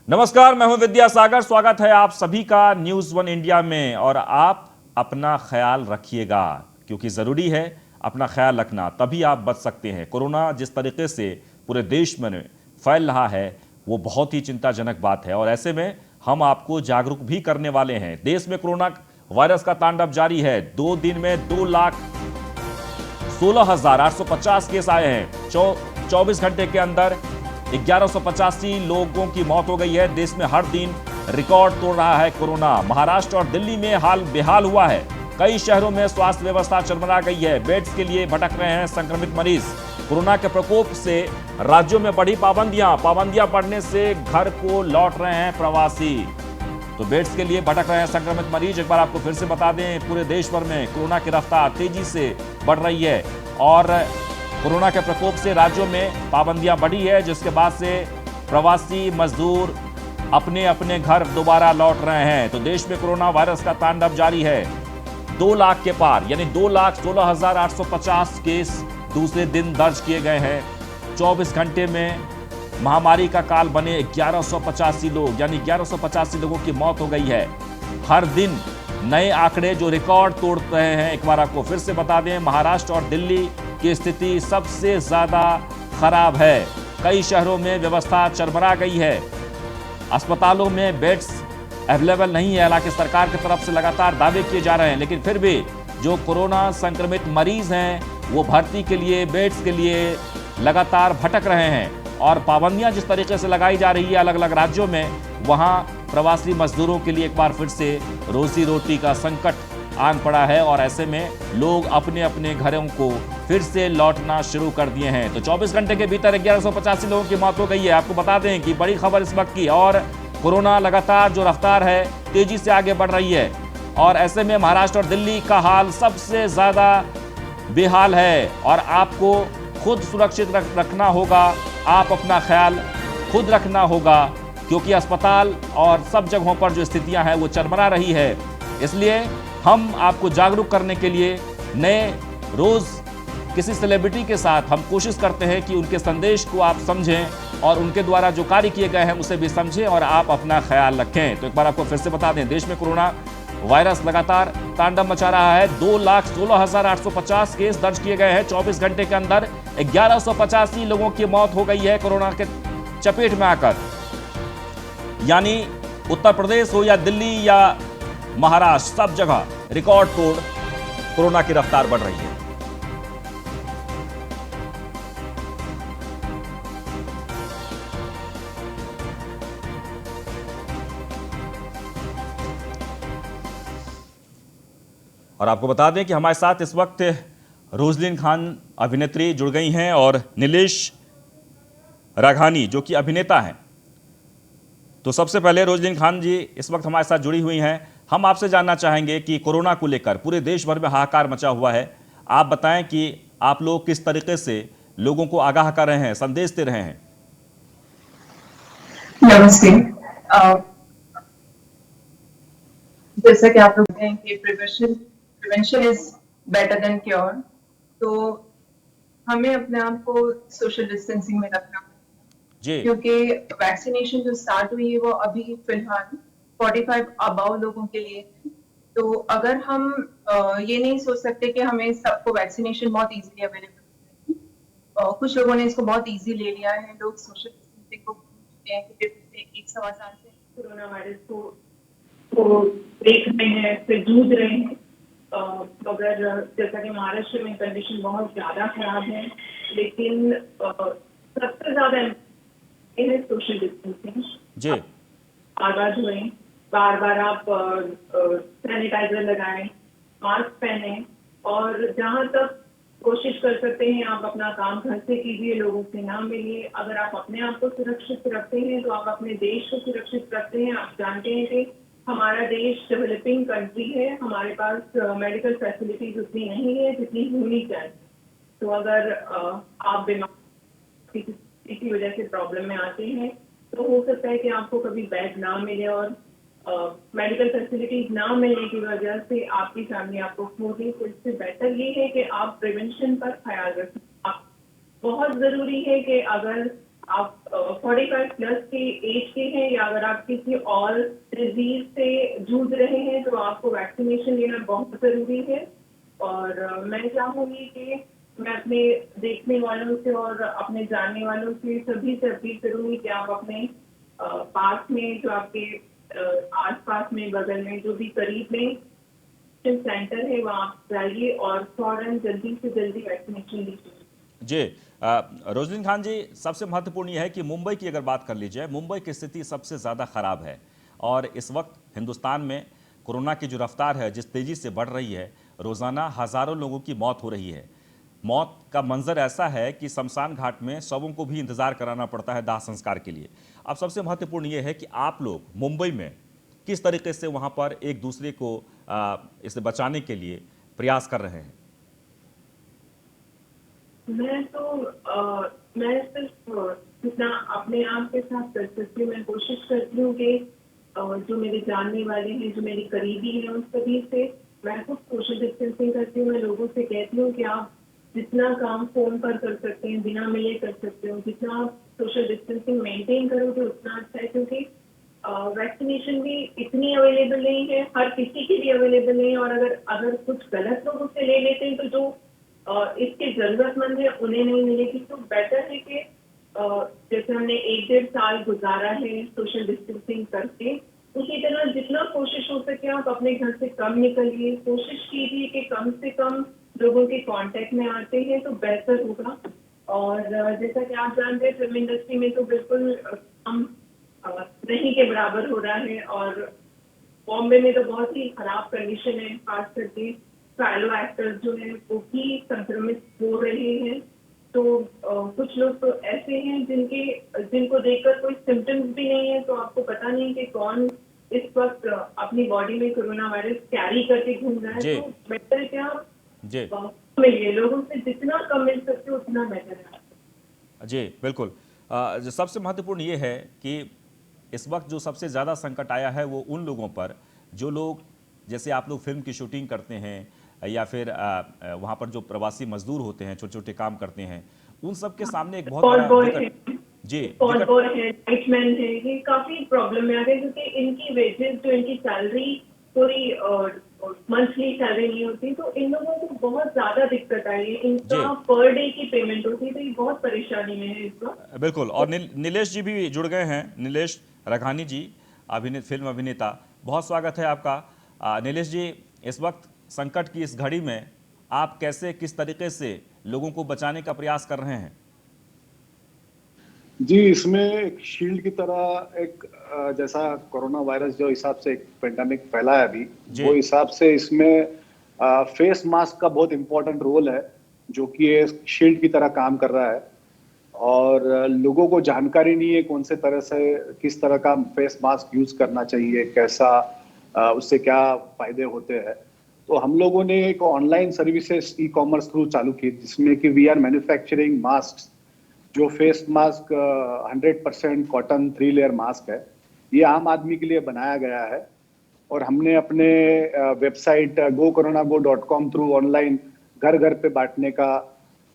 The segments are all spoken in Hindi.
नमस्कार, मैं हूं विद्यासागर। स्वागत है आप सभी का न्यूज़ वन इंडिया में। और आप अपना ख्याल रखिएगा, क्योंकि ज़रूरी है अपना ख्याल रखना, तभी आप बच सकते हैं। कोरोना जिस तरीके से पूरे देश में फैल रहा है वो बहुत ही चिंताजनक बात है, और ऐसे में हम आपको जागरूक भी करने वाले हैं। देश में कोरोना वायरस का तांडव जारी है। 2 दिन में 2,16,850 केस आए हैं। 24 घंटे के अंदर 1185 लोगों की मौत हो गई है। देश में हर दिन रिकॉर्ड तोड़ रहा है कोरोना। महाराष्ट्र और दिल्ली में हाल बेहाल हुआ है। कई शहरों में स्वास्थ्य व्यवस्था चरमरा गई है। बेड्स के लिए भटक रहे हैं संक्रमित मरीज। कोरोना के प्रकोप से राज्यों में बढ़ी पाबंदियां बढ़ने से घर को लौट रहे हैं प्रवासी। तो बेड्स के लिए भटक रहे हैं संक्रमित मरीज। एक बार आपको फिर से बता दें, पूरे देश भर में कोरोना की रफ्तार तेजी से बढ़ रही है और कोरोना के प्रकोप से राज्यों में पाबंदियां बढ़ी है, जिसके बाद से प्रवासी मजदूर अपने अपने घर दोबारा लौट रहे हैं। तो देश में कोरोना वायरस का तांडव जारी है। 2 लाख के पार यानी 2,16,850 केस दूसरे दिन दर्ज किए गए हैं। 24 घंटे में महामारी का काल बने 1185 लोग, यानी 1185 लोगों की मौत हो गई है। हर दिन नए आंकड़े जो रिकॉर्ड तोड़ रहे हैं। एक बार आपको फिर से बता दें, महाराष्ट्र और दिल्ली की स्थिति सबसे ज्यादा खराब है। कई शहरों में व्यवस्था चरमरा गई है। अस्पतालों में बेड्स अवेलेबल नहीं है। हालांकि सरकार की तरफ से लगातार दावे किए जा रहे हैं, लेकिन फिर भी जो कोरोना संक्रमित मरीज हैं वो भर्ती के लिए, बेड्स के लिए लगातार भटक रहे हैं। और पाबंदियां जिस तरीके से लगाई जा रही है अलग अलग राज्यों में, वहां प्रवासी मजदूरों के लिए एक बार फिर से रोजी रोटी का संकट आन पड़ा है। और ऐसे में लोग अपने अपने घरों को फिर से लौटना शुरू कर दिए हैं। तो 24 घंटे के भीतर 1185 लोगों की मौत हो गई है। आपको बता दें कि बड़ी खबर इस वक्त की, और कोरोना लगातार जो रफ्तार है तेजी से आगे बढ़ रही है। और ऐसे में महाराष्ट्र और दिल्ली का हाल सबसे ज्यादा बेहाल है। और आपको खुद सुरक्षित रखना होगा, आप अपना ख्याल खुद रखना होगा, क्योंकि अस्पताल और सब जगहों पर जो स्थितियां हैं वो चरमरा रही है। इसलिए हम आपको जागरूक करने के लिए नए रोज किसी सेलिब्रिटी के साथ हम कोशिश करते हैं कि उनके संदेश को आप समझें और उनके द्वारा जो कार्य किए गए हैं उसे भी समझें और आप अपना ख्याल रखें। तो एक बार आपको फिर से बता दें, देश में कोरोना वायरस लगातार तांडव मचा रहा है। 2,16,850 केस दर्ज किए गए हैं। 24 घंटे के अंदर 1185 लोगों की मौत हो गई है कोरोना के चपेट में आकर। यानी उत्तर प्रदेश हो या दिल्ली या महाराष्ट्र, सब जगह रिकॉर्ड तोड़ कोरोना की रफ्तार बढ़ रही है। और आपको बता दें कि हमारे साथ इस वक्त रोजलिन खान अभिनेत्री जुड़ गई हैं और नीलेश राघानी जो कि अभिनेता हैं। तो सबसे पहले रोजलिन खान जी इस वक्त हमारे साथ जुड़ी हुई हैं। हम आपसे जानना चाहेंगे कि कोरोना को लेकर पूरे देश भर में हाहाकार मचा हुआ है। आप बताएं कि आप लोग किस तरीके से लोगों को आगाह कर रहे हैं, संदेश दे रहे हैं। नमस्ते। जैसा कि आप लोग हैं कि prevention is better than cure, तो हमें अपने आप को सोशल डिस्टेंसिंग में रखना जी क्योंकि वैक्सीनेशन जो स्टार्ट हुई है वो अभी फिलहाल 45 अबव लोगों के लिए है। तो अगर हम ये नहीं सोच सकते कि हमें सबको वैक्सीनेशन बहुत इजीली अवेलेबल है। कुछ लोगों ने इसको बहुत इजी ले लिया है। लोग सोशल डिस्टेंसिंग को भूल चुके हैं कि पिछले 1 सवा साल से कोरोना वायरस को देख रहे हैं, फिर जूझ रहे हैं। अगर जैसा कि महाराष्ट्र में कंडीशन बहुत ज्यादा खराब है, लेकिन सबसे ज्यादा है सोशल डिस्टेंसिंग। जी आगाज हुए, बार बार आप सैनिटाइजर लगाएं, मास्क पहने, और जहां तक कोशिश कर सकते हैं आप अपना काम घर से कीजिए, लोगों से ना मिलिए। अगर आप अपने आप को सुरक्षित रखते हैं तो आप अपने देश को सुरक्षित रखते हैं। आप जानते हैं कि हमारा देश डेवलपिंग कंट्री है, हमारे पास मेडिकल फैसिलिटीज उतनी नहीं है जितनी होनी चाहिए। तो अगर आप बीमार की वजह से प्रॉब्लम में आते हैं तो हो सकता है कि आपको कभी बेड ना मिले और मेडिकल फैसिलिटीज ना मिलने की वजह से आपकी फैमिली आपको खोजे। तो इससे बेहतर ये है कि आप प्रिवेंशन पर ख्याल रखें। बहुत जरूरी है कि अगर आप 45 प्लस के एज के हैं या अगर आप किसी और डिजीज से जूझ रहे हैं तो आपको वैक्सीनेशन लेना बहुत जरूरी है। और मैं चाहूंगी कि मैं अपने देखने वालों से और अपने जानने वालों से सभी से अपील करूंगी कि आप अपने पास में जो आपके आसपास में बगल में जो भी करीब में सेंटर है वहाँ आप जाइए और फौरन जल्दी से जल्दी वैक्सीनेशन लीजिए। जी रोजलिन खान जी, सबसे महत्वपूर्ण यह है कि मुंबई की अगर बात कर ली जाए, मुंबई की स्थिति सबसे ज़्यादा खराब है और इस वक्त हिंदुस्तान में कोरोना की जो रफ्तार है, जिस तेज़ी से बढ़ रही है, रोज़ाना हज़ारों लोगों की मौत हो रही है। मौत का मंजर ऐसा है कि शमशान घाट में शवों को भी इंतज़ार कराना पड़ता है दाह संस्कार के लिए। अब सबसे महत्वपूर्ण ये है कि आप लोग मुंबई में किस तरीके से वहाँ पर एक दूसरे को इसे बचाने के लिए प्रयास कर रहे हैं? मैं सिर्फ जितना अपने आप के साथ कर सकती हूँ, मैं कोशिश करती हूँ कि जो मेरे जानने वाले हैं, जो मेरे करीबी हैं, उन सभी से मैं खुद सोशल डिस्टेंसिंग करती हूँ। मैं लोगों से कहती हूँ कि आप जितना काम फोन पर कर सकते हैं, बिना मिले कर सकते हो, जितना आप सोशल डिस्टेंसिंग मेंटेन करोगे उतना अच्छा है, क्योंकि वैक्सीनेशन भी इतनी अवेलेबल नहीं है, हर किसी की भी अवेलेबल नहीं है। और अगर कुछ गलत लोग उससे ले लेते हैं तो जो इसके जरूरतमंद है उन्हें नहीं मिलेगी। तो बेटर है कि जैसे हमने 1-1.5 साल गुजारा है सोशल डिस्टेंसिंग करके, उसी तरह जितना कोशिश हो सके आप अपने घर से कम निकलिए, कोशिश कीजिए कि कम से कम लोगों के कांटेक्ट में आते हैं तो बेहतर होगा। और जैसा कि आप जानते हैं फिल्म इंडस्ट्री में तो बिल्कुल हम नहीं के बराबर हो रहा है और बॉम्बे में तो बहुत ही खराब कंडीशन है, खास करके फेलो एक्टर्स जो है वो भी संक्रमित हो रहे हैं। तो कुछ लोग तो ऐसे हैं जिनको देखकर कोई सिम्टम्स भी नहीं है, तो आपको पता नहीं कि कौन इस वक्त अपनी बॉडी में कोरोना वायरस कैरी करके घूम रहा है। जी तो बेटर है कि आप जी मिलिए लोगों से, जितना कम मिल सकते हो उतना बेटर है। जी बिल्कुल। जो सबसे महत्वपूर्ण ये है कि इस वक्त जो सबसे ज़्यादा संकट आया है वो उन लोगों पर जो लोग, जैसे आप लोग फिल्म की शूटिंग करते हैं या फिर वहाँ पर जो प्रवासी मजदूर होते हैं, छोटे छोटे काम करते हैं, उन सब के सामने एक बहुत बड़ा विकट विकट है, लाइटमैन है, ये काफी प्रॉब्लम में आ गए क्योंकि इनकी वेजेस जो इनकी सैलरी पूरी मंथली सैलरी नहीं होती, तो इन लोगों को बहुत ज्यादा दिक्कत आई है। इनका पर डे की पेमेंट होती है, तो ये बहुत परेशानी में है इस वक्त। बिल्कुल। और नीलेश जी भी जुड़ गए हैं, नीलेश रघानी जी, फिल्म अभिनेता, बहुत स्वागत है आपका। नीलेश जी, इस वक्त संकट की इस घड़ी में आप कैसे, किस तरीके से लोगों को बचाने का प्रयास कर रहे हैं? जी, इसमें एक शील्ड की तरह एक जैसा कोरोना वायरस जो हिसाब से एक पेंडेमिक फैला है अभी, वो हिसाब से इसमें फेस मास्क का बहुत इंपॉर्टेंट रोल है, जो कि एक शील्ड की तरह काम कर रहा है। और लोगों को जानकारी नहीं है कौन से तरह से, किस तरह का फेस मास्क यूज करना चाहिए, कैसा, उससे क्या फायदे होते हैं। तो हम लोगों ने एक online services e commerce through चालू की, जिसमें कि वी आर मैन्युफैक्चरिंग मास्क, जो face mask 100% cotton 3 layer mask है। ये आम आदमी के लिए बनाया गया है और हमने अपने वेबसाइट gocoronagocom थ्रू ऑनलाइन घर घर पे बांटने का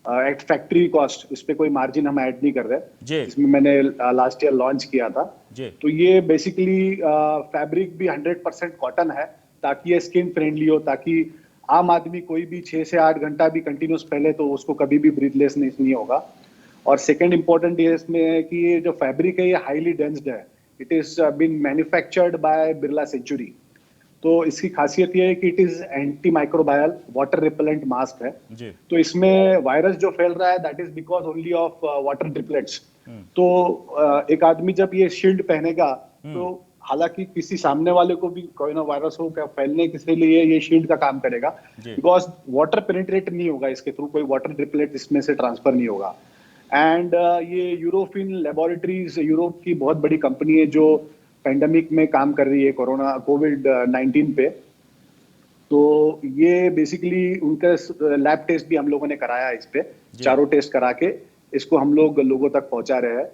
एट फैक्ट्री कॉस्ट, इस पे कोई मार्जिन हम ऐड नहीं कर रहे, इसमें मैंने लास्ट ईयर लॉन्च किया था। तो ये बेसिकली फैब्रिक भी 100% कॉटन है, ताकि ये स्किन फ्रेंडली हो, ताकि आम आदमी कोई भी 6 से 8 घंटा भी कंटिन्यूस पहले तो उसको कभी भी ब्रीथलेसनेस नहीं होगा। और सेकंड इंपॉर्टेंट ये इसमें है कि ये जो फैब्रिक है ये हाईली डेंस्ड है, it is been manufactured by Birla century. तो इसकी खासियत ये है कि it is anti microbial water repellent mask है। तो इसमें वायरस जो फैल रहा है that is because only of water droplets. तो एक आदमी जब ये शील्ड पहनेगा तो हालांकि किसी सामने वाले को भी कोरोना वायरस हो क्या फैलने के लिए ये शील्ड का काम करेगा, बिकॉज वाटर पेनिट्रेट नहीं होगा इसके थ्रू, कोई वाटर ड्रिपलेट इसमें से ट्रांसफर नहीं होगा। एंड ये यूरोपियन लेबोरेटरीज, यूरोप की बहुत बड़ी कंपनी है जो पेंडेमिक में काम कर रही है कोविड-19 पे। तो ये बेसिकली उनका लैब टेस्ट भी हम लोगों ने कराया है, इस पे चारों टेस्ट करा के इसको हम लोगों तक पहुंचा रहे हैं।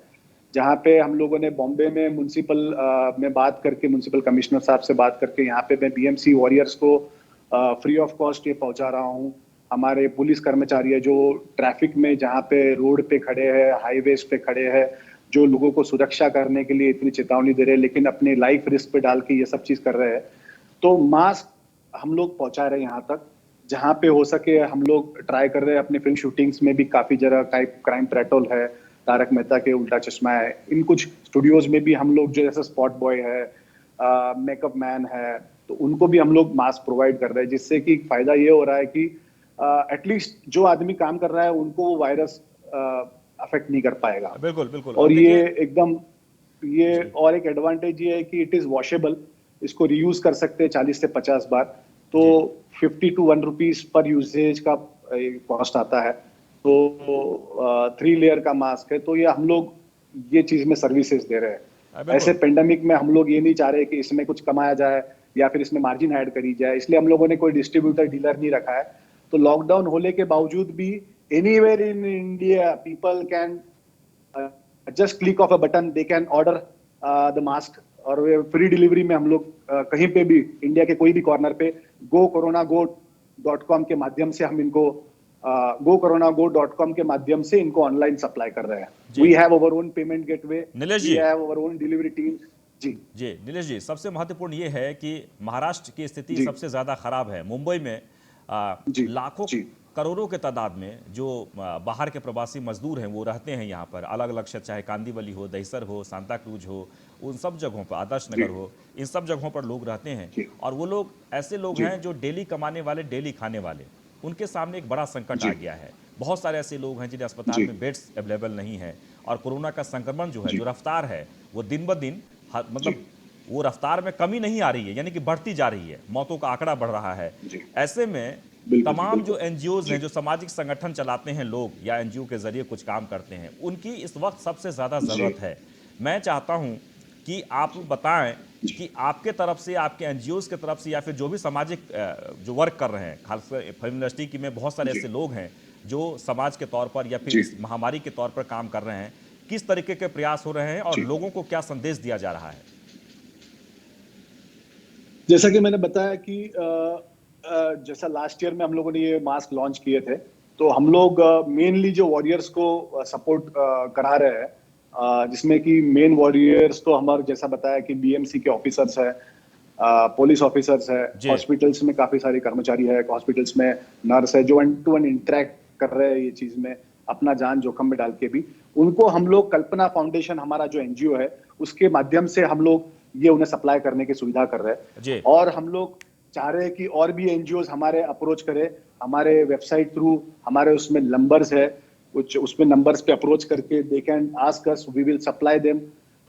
जहाँ पे हम लोगों ने बॉम्बे में म्युनिसिपल में बात करके, म्युनिसिपल कमिश्नर साहब से बात करके, यहाँ पे मैं बीएमसी वॉरियर्स को फ्री ऑफ कॉस्ट ये पहुंचा रहा हूँ। हमारे पुलिस कर्मचारी है जो ट्रैफिक में, जहाँ पे रोड पे खड़े हैं, हाईवेज पे खड़े हैं, जो लोगों को सुरक्षा करने के लिए इतनी चेतावनी दे रहे हैं, लेकिन अपने लाइफ रिस्क पे डाल के ये सब चीज कर रहे हैं। तो मास्क हम लोग पहुंचा रहे हैं यहाँ तक, जहां पे हो सके हम लोग ट्राई कर रहे हैं। अपने फिल्म शूटिंग्स में भी काफी जगह क्राइम पेट्रोल है, तारक मेहता के उल्टा चश्मा है, इन कुछ स्टूडियोज में भी हम लोग जो जैसे स्पॉट बॉय है, मेकअप मैन है, तो उनको भी हम लोग मास्क प्रोवाइड कर रहे हैं, जिससे कि फायदा ये हो रहा है कि एटलीस्ट जो आदमी काम कर रहा है उनको वो वायरस अफेक्ट नहीं कर पाएगा। बिल्कुल बिल्कुल। और ये एकदम ये और एक एडवांटेज ये है कि इट इज वॉशेबल, इसको रीयूज कर सकते हैं 40 से 50 बार। तो 50 to 1 रुपीज पर यूजेज का कॉस्ट आता है। तो 3 लेयर का मास्क है। तो ये हम लोग ये चीज में सर्विसेज दे रहे हैं। ऐसे पेंडेमिक में हम लोग ये नहीं चाह रहे कि इसमें कुछ कमाया जाए या फिर इसमें मार्जिन ऐड करी जाए, इसलिए हम लोगों ने कोई डिस्ट्रीब्यूटर डीलर नहीं रखा है। तो लॉकडाउन होने के बावजूद भी anywhere in India people can just click of a button, they can order the mask, और फ्री डिलीवरी में हम लोग कहीं पे भी इंडिया के कोई भी कॉर्नर पे goCoronaGo.com के माध्यम से हम इनको goCoronaGo.com के माध्यम से इनको ऑनलाइन सप्लाई कर रहे हैं। We have our own payment gateway, we have our own delivery team. जी नीलेश जी, सबसे महत्वपूर्ण ये है कि महाराष्ट्र की स्थिति सबसे ज्यादा खराब है। मुंबई में लाखों करोड़ों के तादाद में जो बाहर के प्रवासी मजदूर हैं वो रहते हैं यहाँ पर, अलग अलग शहर, चाहे कांदीवली हो, दहिसर हो, सांता क्रूज हो, उन सब जगहों पर, आदर्श नगर हो, इन सब जगहों पर लोग रहते हैं। और वो लोग ऐसे लोग हैं जो डेली कमाने वाले, डेली खाने वाले, उनके सामने एक बड़ा संकट आ गया है। बहुत सारे ऐसे लोग हैं जिन्हें अस्पताल में बेड्स अवेलेबल नहीं है, और कोरोना का संक्रमण जो है, जो रफ्तार है, वो दिन ब दिन मतलब वो रफ्तार में कमी नहीं आ रही है, यानी कि बढ़ती जा रही है, मौतों का आंकड़ा बढ़ रहा है। ऐसे में तमाम जो एनजीओज हैं, जो सामाजिक संगठन चलाते हैं लोग या एनजीओ के जरिए कुछ काम करते हैं, उनकी इस वक्त सबसे ज्यादा जरूरत है। मैं चाहता हूं कि आप बताएं कि आपके तरफ से, आपके एनजीओज के तरफ से, या फिर जो भी सामाजिक जो वर्क कर रहे हैं, खासकर फिल्म इंडस्ट्री में बहुत सारे ऐसे लोग हैं जो समाज के तौर पर या फिर इस महामारी के तौर पर काम कर रहे हैं, किस तरीके के प्रयास हो रहे हैं और लोगों को क्या संदेश दिया जा रहा है? जैसा कि मैंने बताया कि जैसा लास्ट ईयर में हम लोगों ने ये मास्क लॉन्च किए थे, तो हम लोग मेनली जो वॉरियर्स को सपोर्ट करा रहे हैं, जिसमें कि मेन वॉरियर्स तो हमारे जैसा बताया कि बीएमसी के ऑफिसर्स है, पुलिस ऑफिसर्स है, हॉस्पिटल्स में काफी सारे कर्मचारी है, हॉस्पिटल्स में नर्स है, जो 1-to-1 इंटरेक्ट कर रहे हैं ये चीज में, अपना जान जोखिम में डाल के भी। उनको हम लोग कल्पना फाउंडेशन, हमारा जो एनजीओ है, उसके माध्यम से हम लोग ये उन्हें सप्लाई करने की सुविधा कर रहे हैं। और हम लोग चाह रहे हैं कि और भी एनजीओज हमारे अप्रोच करे, हमारे वेबसाइट थ्रू, हमारे उसमें नंबर्स है कुछ, उसमें नंबर्स पे अप्रोच करके they can ask us, we will supply them.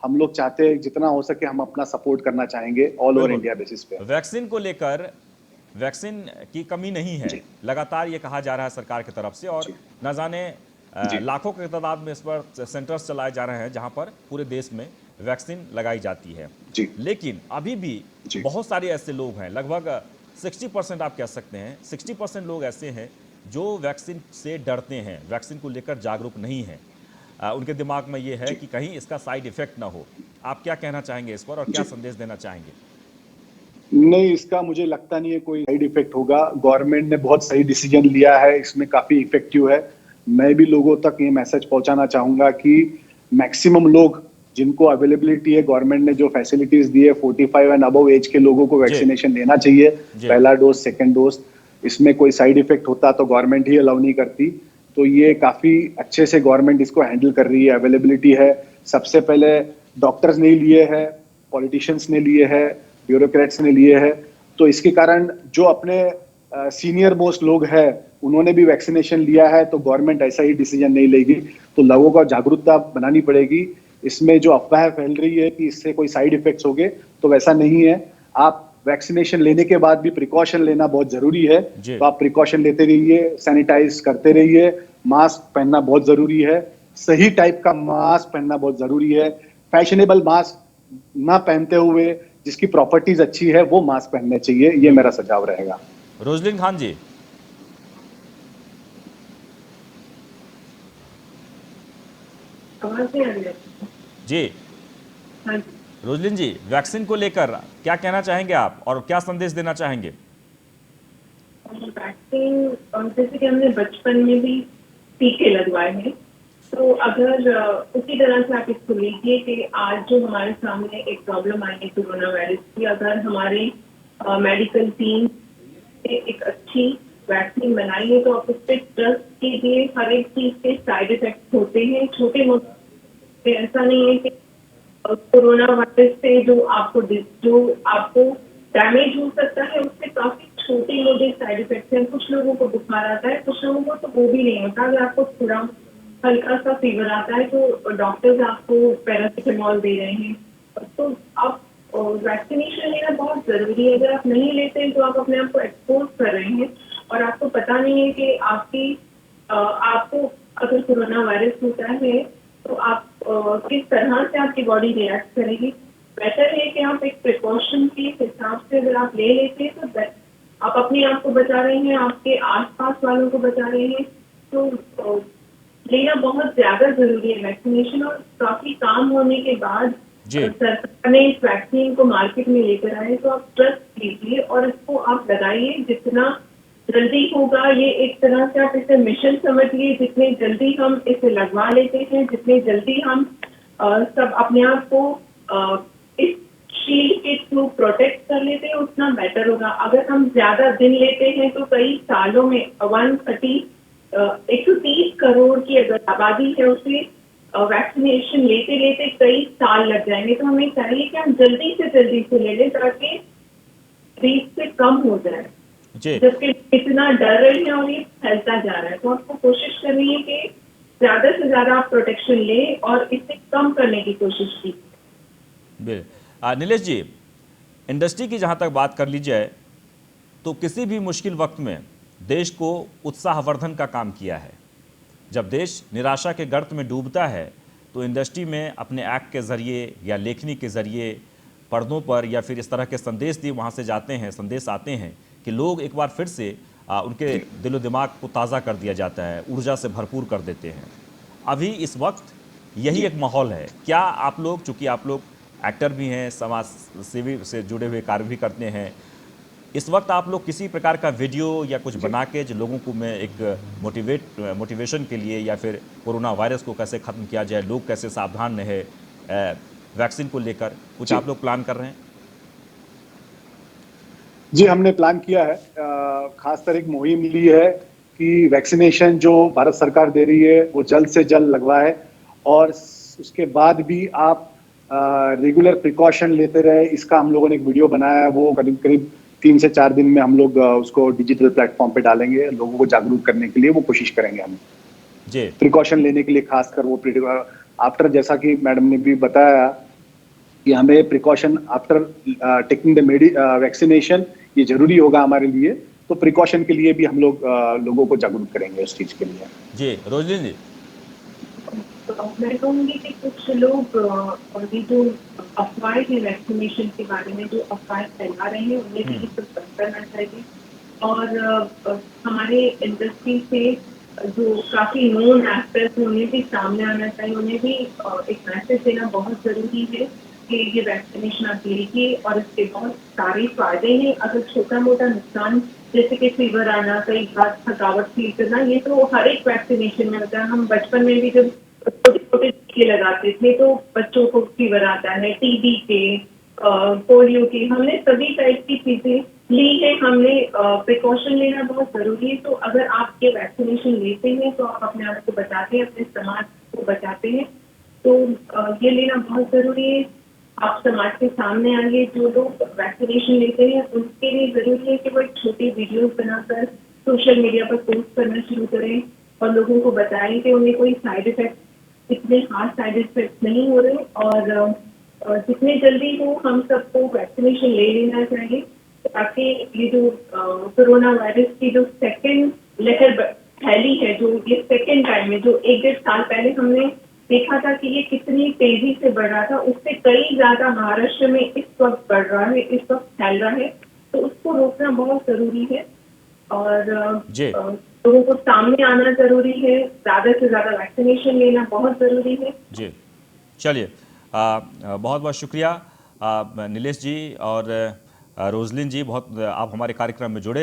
हम लोग चाहते हैं जितना हो सके हम अपना सपोर्ट करना चाहेंगे ऑल ओवर इंडिया बेसिस पे। वैक्सीन को लेकर, वैक्सीन की कमी नहीं है, लगातार ये कहा जा रहा है सरकार की तरफ से, और न जाने लाखों के तादाद में इस पर सेंटर्स चलाए जा रहे हैं जहां पर पूरे देश में वैक्सीन लगाई जाती है। लेकिन अभी भी बहुत सारे ऐसे लोग हैं, लगभग 60% आप कह सकते हैं, 60% लोग ऐसे हैं जो वैक्सीन से डरते हैं, वैक्सीन को लेकर जागरूक नहीं हैं। उनके दिमाग में ये है कि कहीं इसका साइड इफेक्ट ना हो। आप क्या कहना चाहेंगे इस पर और क्या संदेश देना चाहेंगे? नहीं, इसका मुझे लगता नहीं है कोई साइड इफेक्ट होगा। गवर्नमेंट ने बहुत सही डिसीजन लिया है, इसमें काफी इफेक्टिव है। मैं भी लोगों तक ये मैसेज पहुंचाना चाहूंगा कि मैक्सिमम लोग जिनको अवेलेबिलिटी है, गवर्नमेंट ने जो फैसिलिटीज दी है, 45 एंड अबव एज के लोगों को वैक्सीनेशन लेना चाहिए, पहला डोज, सेकंड डोज। इसमें कोई साइड इफेक्ट होता तो गवर्नमेंट ही अलाउ नहीं करती। तो ये काफी अच्छे से गवर्नमेंट इसको हैंडल कर रही है, अवेलेबिलिटी है। सबसे पहले डॉक्टर्स ने लिए है, पॉलिटिशियंस ने लिए है, ब्यूरोक्रेट्स ने लिए है। तो इसके कारण जो अपने सीनियर मोस्ट लोग हैं उन्होंने भी वैक्सीनेशन लिया है, तो गवर्नमेंट ऐसा ही डिसीजन नहीं लेगी। तो लोगों का जागरूकता बनानी पड़ेगी। इसमें जो अफवाह फैल रही है कि इससे कोई साइड इफेक्ट्स होंगे, तो वैसा नहीं है। आप वैक्सीनेशन लेने के बाद भी प्रिकॉशन लेना बहुत जरूरी है, तो आप प्रिकॉशन लेते रहिए, सैनिटाइज करते रहिए, मास्क पहनना बहुत जरूरी है, सही टाइप का मास्क पहनना बहुत जरूरी है। फैशनेबल मास्क ना पहनते हुए जिसकी प्रॉपर्टीज अच्छी है वो मास्क पहनने चाहिए, ये मेरा सुझाव रहेगा। रोजलिन खान जी, जी रोजलिन जी, वैक्सीन को लेकर क्या कहना चाहेंगे आप और क्या संदेश देना चाहेंगे? वैक्सीन जैसे कि हमने बचपन में भी टीके लगवाए हैं, तो अगर उसी तरह से आप इसको लीजिए कि आज जो हमारे सामने एक प्रॉब्लम आई है कोरोना वायरस की, अगर हमारे मेडिकल टीम ने एक अच्छी वैक्सीन बनाई है तो आप उस पर ट्रस्ट कीजिए। हर एक चीज के साइड इफेक्ट होते हैं, छोटे मोटे, ऐसा नहीं है कि कोरोना वायरस से जो आपको डैमेज हो सकता है उससे काफी छोटे मोटे साइड इफेक्ट्स हैं। कुछ लोगों को बुखार आता है, कुछ लोगों को तो वो भी नहीं होता। अगर आपको थोड़ा हल्का सा फीवर आता है तो डॉक्टर्स आपको पैरासिटामोल दे रहे हैं। तो आप वैक्सीनेशन लेना बहुत जरूरी है। अगर आप नहीं लेते हैं तो आप अपने आप को एक्सपोज कर रहे हैं और आपको पता नहीं है कि आपको अगर कोरोना वायरस होता है तो आप किस तरह से आपकी बॉडी रिएक्ट करेगी। बेटर है कि आप एक प्रिकॉशन के हिसाब से अगर आप ले लेते हैं तो आप अपने आप को बचा रहे हैं, आपके आसपास वालों को बचा रहे हैं। तो लेना बहुत ज्यादा जरूरी है वैक्सीनेशन। और काफी काम होने के बाद सरकार ने इस वैक्सीन को मार्केट में लेकर आए तो आप ट्रस्ट कीजिए और इसको आप लगाइए। जितना जल्दी होगा, ये एक तरह से आप इसे मिशन समझिए। जितने जल्दी हम इसे लगवा लेते हैं, जितने जल्दी हम सब अपने आप को इस शील्ड के थ्रू प्रोटेक्ट कर लेते हैं उतना बेटर होगा। अगर हम ज्यादा दिन लेते हैं तो कई सालों में 130 करोड़ की अगर आबादी है उसे वैक्सीनेशन लेते लेते कई साल लग जाएंगे। तो हमें चाहिए कि हम जल्दी से ले लें ताकि रिस्क से कम हो जाए, जबकि इतना डर रहे हैं और ये फैलता जा रहा है। तो आपको कोशिश करनी है कि ज्यादा से ज्यादा आप प्रोटेक्शन लें और इसे कम करने की कोशिश कीजिए। नीलेश जी, इंडस्ट्री की जहां तक बात कर ली जाए तो किसी भी मुश्किल वक्त में देश को उत्साहवर्धन का काम किया है। जब देश निराशा के गर्त में डूबता है तो इंडस्ट्री में अपने एक्ट के ज़रिए या लेखनी के ज़रिए पर्दों पर या फिर इस तरह के संदेश दिए वहाँ से जाते हैं, संदेश आते हैं कि लोग एक बार फिर से उनके दिलो दिमाग को ताज़ा कर दिया जाता है, ऊर्जा से भरपूर कर देते हैं। अभी इस वक्त यही एक माहौल है। क्या आप लोग, चूँकि आप लोग एक्टर भी हैं, समाज सेवी से जुड़े हुए कार्य भी करते हैं, इस वक्त आप लोग किसी प्रकार का वीडियो या कुछ बना के जो लोगों को मैं एक मोटिवेशन के लिए या फिर कोरोना वायरस को कैसे ख़त्म किया जाए, लोग कैसे सावधान रहे वैक्सीन को लेकर, कुछ आप लोग प्लान कर रहे हैं? जी, हमने प्लान किया है। खासकर एक मुहिम ली है कि वैक्सीनेशन जो भारत सरकार दे रही है वो जल्द से जल्द लगवाए और उसके बाद भी आप रेगुलर प्रिकॉशन लेते रहे। इसका हम लोगों ने एक वीडियो बनाया है, वो करीब करीब 3 से 4 दिन में हम लोग उसको डिजिटल प्लेटफॉर्म पे डालेंगे। लोगों को जागरूक करने के लिए वो कोशिश करेंगे हम जी, प्रिकॉशन लेने के लिए। खासकर वो आफ्टर, जैसा कि मैडम ने भी बताया कि हमें precaution after taking the vaccination ये जरूरी होगा हमारे लिए। तो प्रिकॉशन के लिए भी हम लोग लोगों को जागरूक करेंगे उस चीज के लिए। जी रोजलिन जी, मैं कहूँगी कि कुछ लोग ये जो अफवाहें हैं वैक्सीनेशन के बारे में, जो अफवाहें फैला रहे हैं उन्हें भी इस पर बंद करना चाहिए। और हमारे इंडस्ट्री से जो काफी नोन एक्टर्स हैं उन्हें भी सामने आना चाहिए। उन्हें भी एक मैसेज देना बहुत जरूरी है कि ये वैक्सीनेशन आप लीजिए और इसके बहुत सारे फायदे हैं। अगर छोटा मोटा नुकसान जैसे कि फीवर आना, कई बार थकावट फील करना, ये तो हर एक वैक्सीनेशन में होता है। हम बचपन में भी जब छोटे छोटे टीके लगाते थे तो बच्चों को फीवर आता है, टीबी के, पोलियो के, हमने सभी टाइप की चीजें ली है। हमने प्रिकॉशन लेना बहुत जरूरी है। तो अगर आप ये वैक्सीनेशन लेते हैं तो आप अपने आप को बचाते हैं, अपने समाज को बचाते हैं। तो ये लेना बहुत जरूरी है। आप समाज के सामने आइए। जो लोग वैक्सीनेशन लेते हैं उनके लिए जरूरी है कि वो एक छोटी वीडियोस बनाकर सोशल मीडिया पर पोस्ट करना शुरू करें और लोगों को बताएं कि उन्हें कोई साइड इफेक्ट, इतने हार्ड साइड इफेक्ट नहीं हो रहे। और जितने जल्दी हो हम सबको वैक्सीनेशन ले लेना चाहिए ताकि ये जो कोरोना वायरस की जो सेकेंड लहर फैली है, जो ये सेकेंड टाइम में, जो 1-1.5 साल पहले हमने देखा था कि ये कितनी तेजी से बढ़ रहा था, उससे कई ज्यादा महाराष्ट्र में इस वक्त बढ़ रहा है, इस वक्त फैल रहा है। तो उसको रोकना बहुत जरूरी है और लोगों को सामने आना जरूरी है। ज्यादा से ज्यादा वैक्सीनेशन लेना बहुत जरूरी है। जी, चलिए, बहुत बहुत शुक्रिया नीलेश जी और रोजलिन जी, बहुत आप हमारे कार्यक्रम में जुड़े।